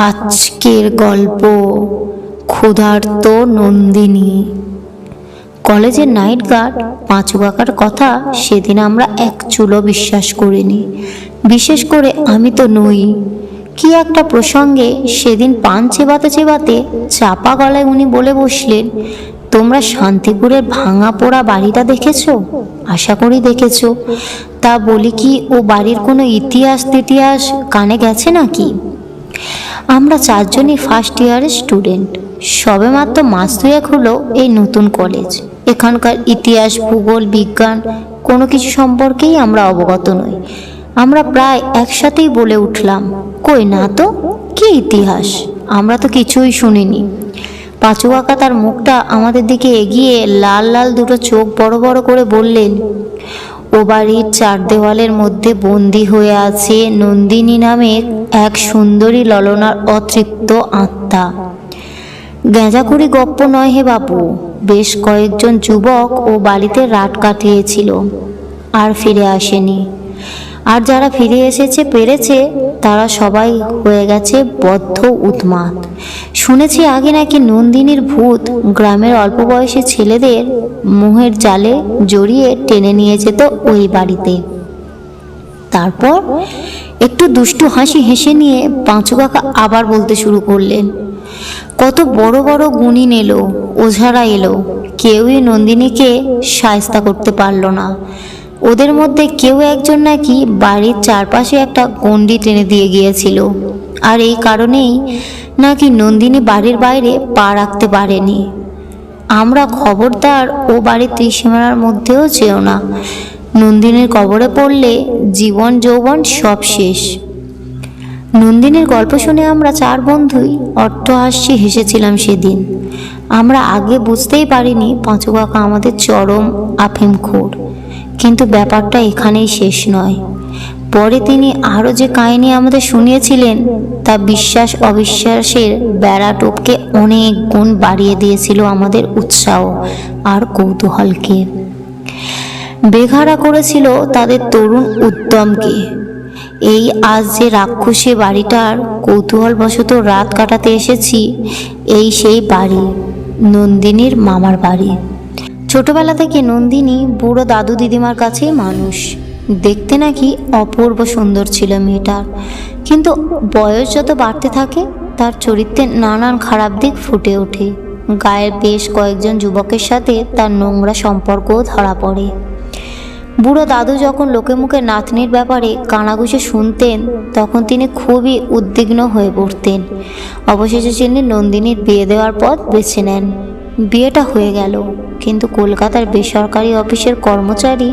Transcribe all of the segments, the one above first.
আজকের গল্প ক্ষুধার্ত নন্দিনী। কলেজের নাইট গার্ড পাঁচু কাকার কথা সেদিন আমরা এক চুলো বিশ্বাস করিনি। বিশেষ করে আমি তো নই। কি একটা প্রসঙ্গে সেদিন পান চেবাতে চেবাতে চাপা গলায় উনি বলে বসলেন, তোমরা শান্তিপুরের ভাঙা পোড়া বাড়িটা দেখেছো? আশা করি দেখেছো। তা বলি কি ও বাড়ির কোনো ইতিহাস তিতিহাস কানে গেছে নাকি? আমরা চারজনই ফার্স্ট ইয়ারের স্টুডেন্ট। সবে মাত্র মাস দুয়েক হলো এই নতুন কলেজ। এখানকার ইতিহাস, ভূগোল, বিজ্ঞান কোনো কিছু সম্পর্কেই আমরা অবগত নই। আমরা প্রায় একসাথেই বলে উঠলাম, কই না তো, কি ইতিহাস, আমরা তো কিছুই শুনিনি। পাঁচু কাকা তার মুখটা আমাদের দিকে এগিয়ে লাল লাল দুটো চোখ বড় বড় করে বললেন, ও বাড়ির চার দেওয়ালের মধ্যে বন্দি হয়ে আছে নন্দিনী নামের এক সুন্দরী ললনার অতৃপ্ত আত্মা। গেঁজাকুড়ি গপ্প নয় হে বাপু। বেশ কয়েকজন যুবক ও বাড়িতে রাত কাটিয়েছিল, আর ফিরে আসেনি। আর যারা ফিরে এসেছে পেরেছে, তারা সবাই হয়ে গেছে বদ্ধ উন্মাদ। শুনেছি আগে নাকি নন্দিনীর ভূত গ্রামের অল্প বয়সী ছেলেদের মোহের জালে জড়িয়ে টেনে নিয়ে যেত ওই বাড়িতে। তারপর একটু দুষ্টু হাসি হেসে নিয়ে পাঁচু কাকা আবার বলতে শুরু করলেন, কত বড় বড় গুণিন এলো, ওঝারা এলো, কেউই নন্দিনীকে শায়েস্তা করতে পারল না। ওদের মধ্যে কেউ একজন নাকি বাড়ির চারপাশে একটা গণ্ডি টেনে দিয়ে গিয়েছিল, আর এই কারণেই নাকি নন্দিনী বাড়ির বাইরে পা রাখতে পারেনি। আমরা খবরদার ও বাড়ির ত্রিসীমানার মধ্যেও যেও না। নন্দিনীর কবরে পড়লে জীবন যৌবন সব শেষ। নন্দিনীর গল্প শুনে আমরা চার বন্ধুই অট্টহাস্যে হেসেছিলাম সেদিন। আমরা আগে বুঝতেই পারিনি পাঁচু কাকা আমাদের চরম আফিমখোর। কিন্তু ব্যাপারটা এখানেই শেষ নয়। পরে তিনি আরও যে কাহিনী আমাদের শুনিয়েছিলেন তা বিশ্বাস অবিশ্বাসের বেড়া টোপকে অনেক গুণ বাড়িয়ে দিয়েছিল আমাদের উৎসাহ আর কৌতূহলকে। বেঘাড়া করেছিল তাদের তরুণ উদ্যমকে। এই আজ যে রাক্ষসী বাড়িটার কৌতূহলবশত রাত কাটাতে এসেছি, এই সেই বাড়ি, নন্দিনীর মামার বাড়ি। ছোটবেলা থেকে নন্দিনী বুড়ো দাদু দিদিমার কাছেই মানুষ। দেখতে নাকি অপূর্ব সুন্দর ছিল মেয়েটার, কিন্তু বয়স যত বাড়তে থাকে তার চরিত্রে নানান খারাপ দিক ফুটে ওঠে। গায়ের বেশ কয়েকজন যুবকের সাথে তার নোংরা সম্পর্কও ধরা পড়ে। বুড়ো দাদু যখন লোকে মুখে নাতনির ব্যাপারে কানাঘুষে শুনতেন, তখন তিনি খুবই উদ্বিগ্ন হয়ে পড়তেন। অবশেষে তিনি নন্দিনীর বিয়ে দেওয়ার পথ বেছে নেন। বিয়েটা হয়ে গেল, কিন্তু কলকাতার বেসরকারি অফিসের কর্মচারী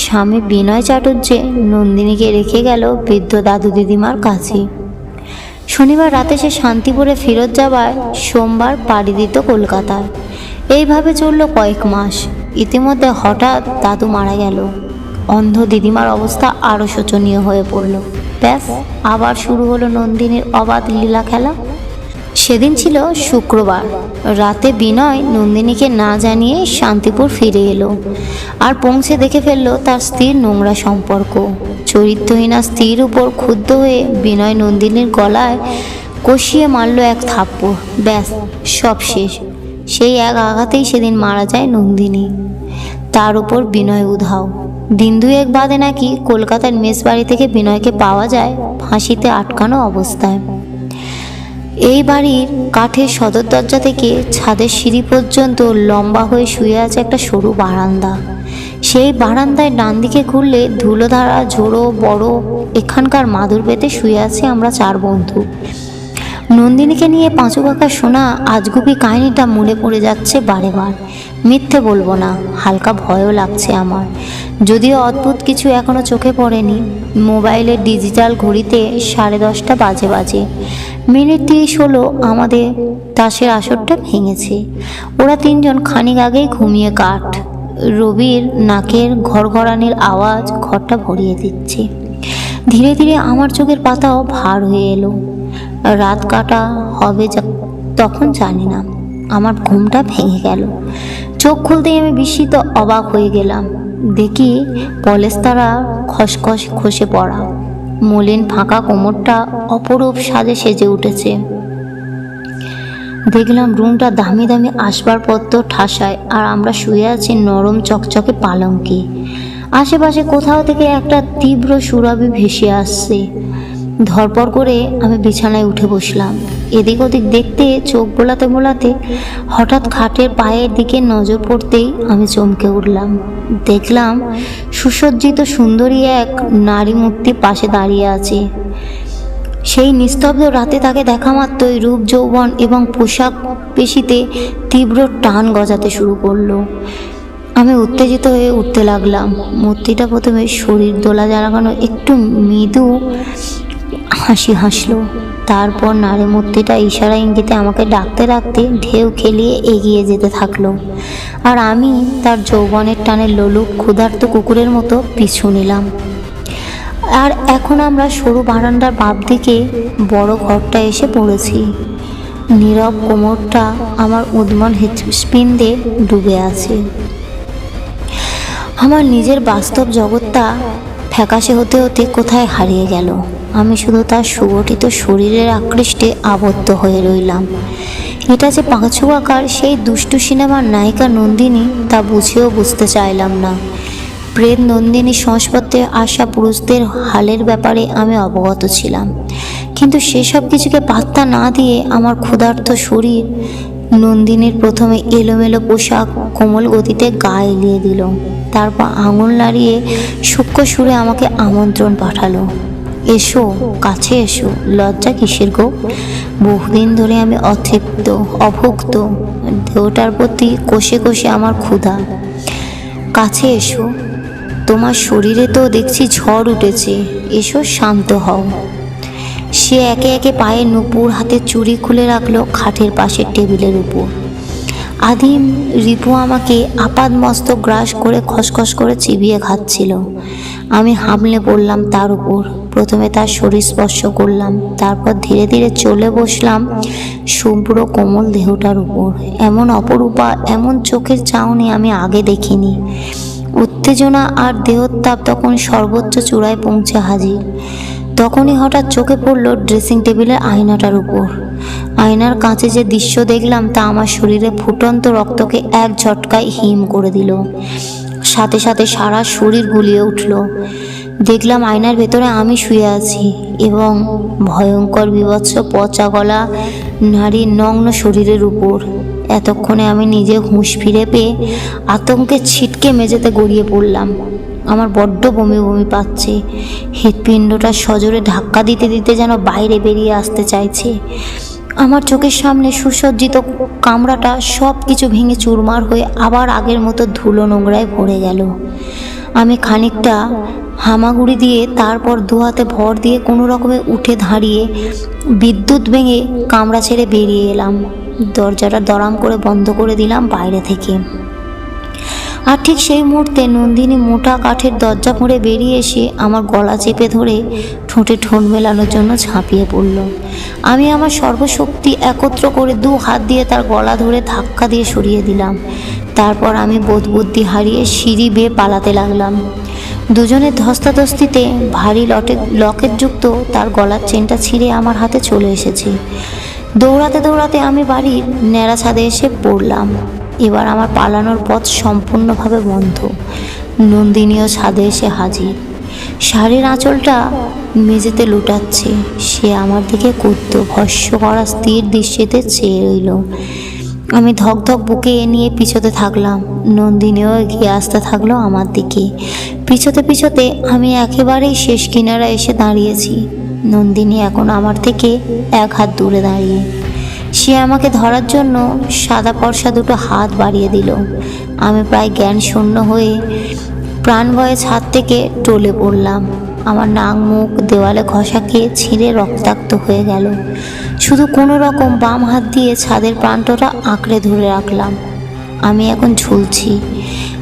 স্বামী বিনয় চাটুর্যে নন্দিনীকে রেখে গেল বৃদ্ধ দাদু দিদিমার কাছে। শনিবার রাতে সে শান্তিপুরে ফেরত যাওয়ায় সোমবার পাড়ি দিত কলকাতায়। এইভাবে চলল কয়েক মাস। ইতিমধ্যে হঠাৎ দাদু মারা গেল। অন্ধ দিদিমার অবস্থা আরও শোচনীয় হয়ে পড়ল। ব্যাস, আবার শুরু হলো নন্দিনীর অবাধ লীলা খেলা। সেদিন ছিল শুক্রবার রাতে। বিনয় নন্দিনীকে না জানিয়ে শান্তিপুর ফিরে এলো, আর পৌঁছে দেখে ফেলল তার স্ত্রীর নোংরা সম্পর্ক। চরিত্রহীনা স্ত্রীর উপর ক্ষুব্ধ হয়ে বিনয় নন্দিনীর গলায় কষিয়ে মারল এক থাপ্পড়। ব্যাস, সব শেষ। সেই এক আঘাতেই সেদিন মারা যায় নন্দিনী। তার উপর বিনয় উধাও। দিন দুয়েক বাদে নাকি কলকাতার মেস বাড়ি থেকে বিনয়কে পাওয়া যায় ফাঁসিতে আটকানো অবস্থায়। এই বাড়ির কাঠের সদর দরজা থেকে ছাদের সিঁড়ি পর্যন্ত লম্বা হয়ে শুয়ে আছে একটা সরু বারান্দা। সেই বারান্দায় ডান দিকে ঘুরলে ধুলোধারা ঝোড়ো বড় এখানকার মাদুর পেতে শুয়ে আছি আমরা চার বন্ধু। নন্দিনীকে নিয়ে পাঁচু কাকার শোনা আজগুবি কাহিনীটা মনে পড়ে যাচ্ছে বারে বার। মিথ্যে বলবো না, হালকা ভয়ও লাগছে আমার। যদিও অদ্ভুত কিছু এখনো চোখে পড়েনি। মোবাইলের ডিজিটাল ঘড়িতে 10:30 বাজে। মিনিট 30 হলো আমাদের তাসের আসরটা ভেঙেছে। ওরা তিনজন খানিক আগেই ঘুমিয়ে কাঠ। রবির নাকের ঘড়ঘড়ানির আওয়াজ ঘরটা ভরিয়ে দিচ্ছে। ধীরে ধীরে আমার চোখের পাতাও ভার হয়ে এলো। রাত কাটা হবে তখন জানি না। আমার ঘুমটা ভেঙে গেল। চোখ খুলতেই আমি বিস্মিত অবাক হয়ে গেলাম। দেখি পলেস্তারা খসখস খসে পড়া। মলিন ফাঁকা কোমরটা অপরূপ সাজে সেজে উঠেছে। দেখলাম রুমটা দামি দামি আসবাবপত্র ঠাসায়, আর আমরা শুয়ে আছি নরম চকচকে পালঙ্কে। আশেপাশে কোথাও থেকে একটা তীব্র সুরভি ভেসে আসছে। ধরপড় করে আমি বিছানায় উঠে বসলাম। এদিক ওদিক দেখতে, চোখ বোলাতে বোলাতে হঠাৎ খাটের পায়ের দিকে নজর পড়তেই আমি চমকে উঠলাম। দেখলাম সুসজ্জিত সুন্দরী এক নারী মূর্তি পাশে দাঁড়িয়ে আছে। সেই নিস্তব্ধ রাতে তাকে দেখা মাত্রই রূপ, যৌবন এবং পোশাক পেশিতে তীব্র টান গজাতে শুরু করলো। আমি উত্তেজিত হয়ে উঠতে লাগলাম। মূর্তিটা প্রথমে শরীর দোলা জ্বালানো একটু মৃদু হাসি হাসলো। তারপর নারী মূর্তিটা ইশারা ইঙ্গিতে আমাকে ডাকতে ডাকতে ঢেউ খেলিয়ে এগিয়ে যেতে থাকলো, আর আমি তার যৌবনের টানে লোলুপ ক্ষুধার্ত কুকুরের মতো পিছু নিলাম। আর এখন আমরা সরু বারান্দার বাম দিকে বড় ঘরটা এসে পড়েছি। নীরব কোমরটা আমার উদ্মন হৃৎপিণ্ডে ডুবে আছে। আমার নিজের বাস্তব জগৎটা ফ্যাকাশে হতে হতে কোথায় হারিয়ে গেল। আমি শুধু তার সুগঠিত শরীরের আকৃষ্টে আবদ্ধ হয়ে রইলাম। এটা যে পাঁচু আকার সেই দুষ্টু সিনেমার নায়িকা নন্দিনী, তা বুঝেও বুঝতে চাইলাম না। প্রেত নন্দিনী সংস্পর্শে আসা পুরুষদের হালের ব্যাপারে আমি অবগত ছিলাম, কিন্তু সেসব কিছুকে পাত্তা না দিয়ে আমার ক্ষুধার্ত শরীর নন্দিনীর প্রথমে এলোমেলো পোশাক কোমল গতিতে গা এলিয়ে দিল। তারপর আঙুল নাড়িয়ে সূক্ষ্ম সুরে আমাকে আমন্ত্রণ পাঠালো, এসো, কাছে এসো, লজ্জা কিসের গো? বহুদিন ধরে আমি অতৃপ্ত, অভুক্ত, দেহটার প্রতি কষে কষে আমার ক্ষুধা। কাছে এসো, তোমার শরীরে তো দেখছি ঝড় উঠেছে, এসো, শান্ত হও। সে একে একে পায়ের নুপুর, হাতে চুড়ি খুলে রাখলো খাটের পাশের টেবিলের উপর। আদিম রিপু আমাকে আপাদ মস্তক গ্রাস করে খসখস করে চিবিয়ে খাচ্ছিল। আমি হামলে পড়লাম তার উপর। প্রথমে তার শরীর স্পর্শ করলাম, তারপর ধীরে ধীরে চলে বসলাম শুভ্র কোমল দেহটার উপর। এমন অপরূপা, এমন চোখের চাউনি আমি আগে দেখিনি। উত্তেজনা আর দেহোত্তাপ তখন সর্বোচ্চ চূড়ায় পৌঁছে হাজির। তখনই হঠাৎ চোখে পড়ল ড্রেসিং টেবিলের আয়নাটার উপর। আয়নার কাছে যে দৃশ্য দেখলাম তা আমার শরীরে ফুটন্ত রক্তকে এক ঝটকায় হিম করে দিল। সাথে সাথে সারা শরীর গুলিয়ে উঠল। দেখলাম আয়নার ভেতরে আমি শুয়ে আছি এবং ভয়ঙ্কর বিভৎস পচা গলা নারীর নগ্ন শরীরের উপর। এতক্ষণে আমি নিজে হুঁশ ফিরে পেয়ে আতঙ্কে ছিটকে মেঝেতে গড়িয়ে পড়লাম। আমার বড্ড বমি বমি পাচ্ছে। হৃৎপিণ্ডটা সজোরে ধাক্কা দিতে দিতে যেন বাইরে বেরিয়ে আসতে চাইছে। আমার চোখের সামনে সুসজ্জিত কামরাটা সব কিছু ভেঙে চুরমার হয়ে আবার আগের মতো ধুলো নোংরায় ভরে গেল। আমি খানিকটা হামাগুড়ি দিয়ে, তারপর দু হাতে ভর দিয়ে কোনো রকমে উঠে দাঁড়িয়ে বিদ্যুৎ ভেঙে কামরা ছেড়ে বেরিয়ে এলাম। দরজাটা দড়াম করে বন্ধ করে দিলাম বাইরে থেকে। আর ঠিক সেই মুহূর্তে নন্দিনী মোটা কাঠের দরজা খুঁড়ে বেরিয়ে এসে আমার গলা চেপে ধরে ঠোঁটে ঠোঁট মেলানোর জন্য ঝাঁপিয়ে পড়ল। আমি আমার সর্বশক্তি একত্র করে দু হাত দিয়ে তার গলা ধরে ধাক্কা দিয়ে সরিয়ে দিলাম। তারপর আমি বোধবুদ্ধি হারিয়ে সিঁড়ি বেয়ে পালাতে লাগলাম। দুজনের ধস্তাধস্তিতে ভারী লকেটযুক্ত তার গলার চেনটা ছিঁড়ে আমার হাতে চলে এসেছে। দৌড়াতে দৌড়াতে আমি বাড়ির ন্যাড়া ছাদে এসে পড়লাম। এবার আমার পালানোর পথ সম্পূর্ণভাবে বন্ধ। নন্দিনীও ছাদে এসে হাজির। শাড়ির আঁচলটা মেঝেতে লুটাচ্ছে। সে আমার দিকে কুদ্দ ভস্য করা স্থির দৃশ্যেতে চেয়ে রইল। আমি ধকধক বুকে নিয়ে পিছোতে থাকলাম। নন্দিনীও এগিয়ে আসতে থাকলো আমার দিকে। পিছোতে পিছোতে আমি একেবারেই শেষ কিনারা এসে দাঁড়িয়েছি। নন্দিনী এখন আমার থেকে এক হাত দূরে দাঁড়িয়ে। সে আমাকে ধরার জন্য সাদা পরশা দুটো হাত বাড়িয়ে দিল। আমি প্রায় জ্ঞান শূন্য হয়ে প্রাণ ভয়ে ছাদ থেকে টলে পড়লাম। আমার নাক মুখ দেওয়ালে ঘষা খেয়ে ছিঁড়ে রক্তাক্ত হয়ে গেল। শুধু কোনো রকম বাম হাত দিয়ে ছাদের প্রান্তটা আঁকড়ে ধরে রাখলাম। আমি এখন ঝুলছি।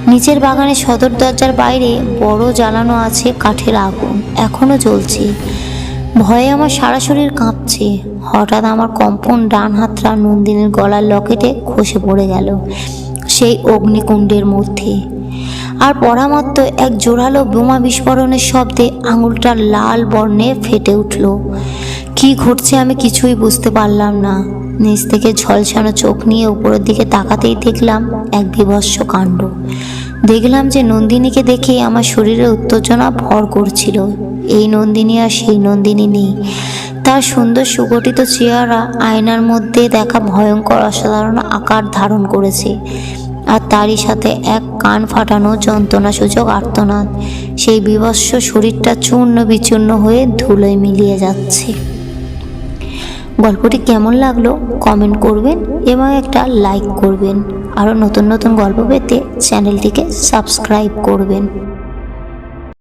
নিচের বাগানে সদর দরজার বাইরে বড় জ্বালানো আছে কাঠের আগুন, এখনও জ্বলছে। ভয়ে আমার সারা শরীর কাঁপছে। হঠাৎ আমার কম্পন ডান হাতটা নন্দিনীর গলার লকেটে খসে পড়ে গেল সেই অগ্নিকুণ্ডের মধ্যে। আর পরামাত্র এক জোরালো বোমা বিস্ফোরণের শব্দে আঙুলটা লাল বর্ণে ফেটে উঠল। কি ঘটছে আমি কিছুই বুঝতে পারলাম না। নিচ থেকে ঝলসানো চোখ নিয়ে উপরের দিকে তাকাতেই দেখলাম এক বীভৎস কাণ্ড। দেখলাম যে নন্দিনীকে দেখে আমার শরীরে উত্তেজনা ভর করছিল। এই নন্দিনী আর সেই নন্দিনী নেই। তার সুন্দর সুগঠিত চেহারা আয়নার মধ্যে দেখা ভয়ঙ্কর অসাধারণ আকার ধারণ করেছে। আর তারই সাথে এক কান ফাটানো যন্ত্রণাসূচক আর্তনাদ। সেই বিভৎস শরীরটা চূর্ণ বিচূর্ণ হয়ে ধুলোয় মিলিয়ে যাচ্ছে। গল্পটি কেমন লাগলো কমেন্ট করবেন এবং একটা লাইক করবেন। আরও নতুন নতুন গল্প পেতে চ্যানেলটিকে সাবস্ক্রাইব করবেন।